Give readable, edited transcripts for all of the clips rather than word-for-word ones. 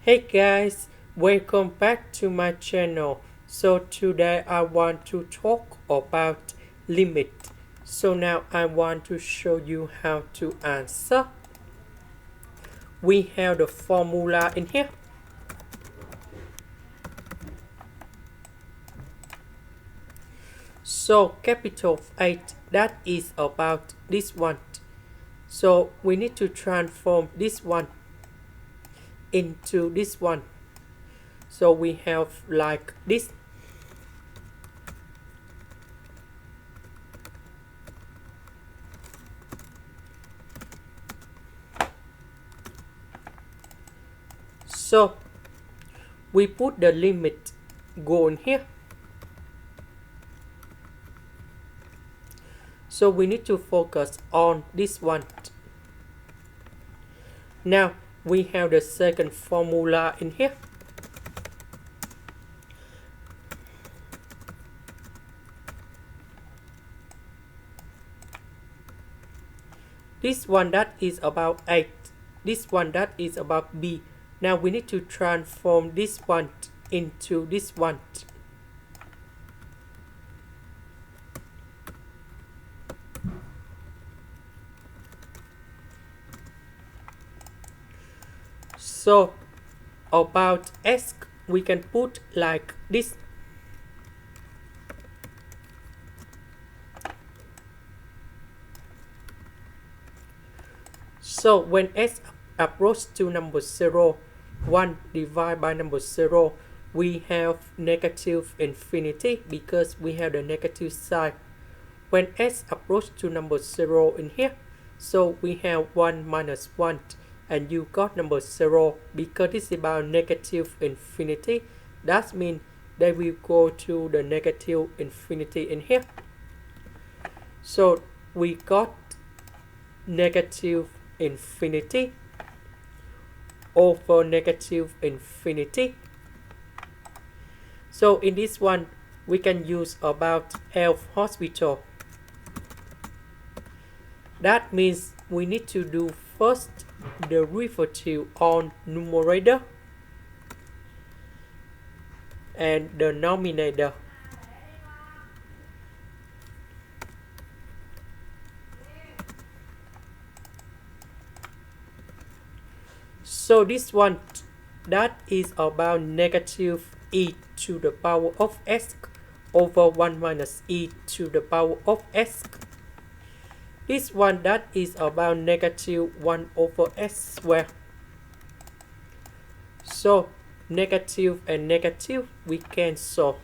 Hey guys, welcome back to my channel. So today I want to talk about limit. So now I want to show you how to answer. We have the formula in here. So capital 8, that is about this one. So we need to transform this one into this one. So we have like this. So we put the limit go in here. So we need to focus on this one. Now we have the second formula in here. This one that is about 8. This one that is about b. Now we need to transform this one into this one. So about s we can put like this. So when s approaches to number 0, 1 divided by number 0, we have negative infinity because we have the negative sign. When s approaches to number 0 in here, so we have 1 minus 1, and you got number 0 because it's about negative infinity. That means they will go to the negative infinity in here. So we got negative infinity over negative infinity. So in this one, we can use about health hospital. That means we need to do first the derivative on numerator and the denominator. So this one, that is about negative e to the power of s over 1 minus e to the power of s. This one, that is about negative 1 over s squared. So negative and negative we cancel,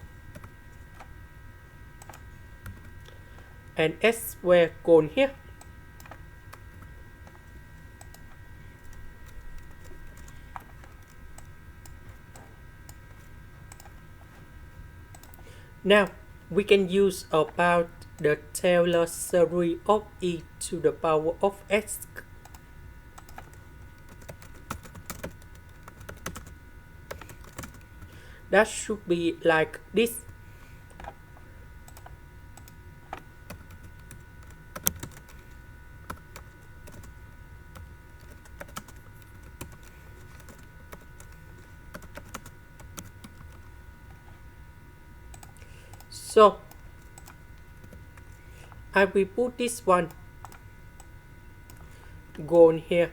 and s squared go in here. Now we can use about the Taylor series of e to the power of s. That should be like this. So I will put this one go in here.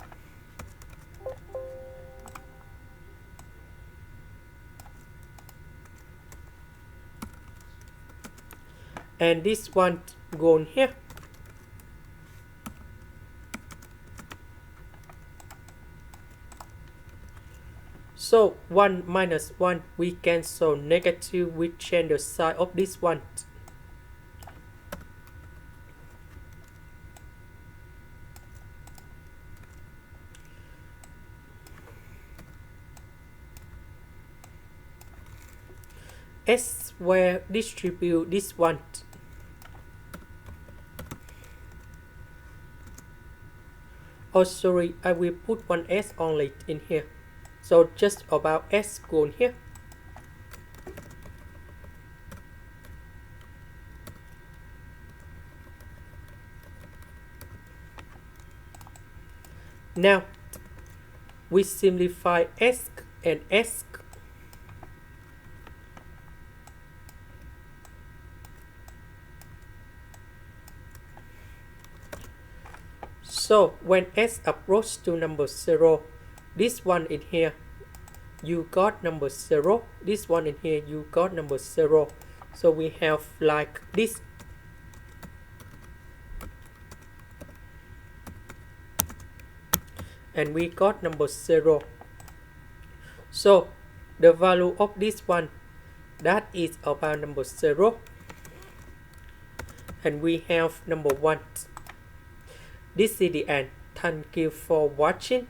And this one go in here. So 1 minus 1, we cancel negative, we change the sign of this one. S will distribute this one. Oh sorry, I will put one s only in here. So just about s go in here. Now we simplify s and S. So when S approach to number 0, this one in here, you got number 0. This one in here, you got number 0. So we have like this. And we got number 0. So the value of this one, that is about number 0. And we have number 1. This is the end. Thank you for watching.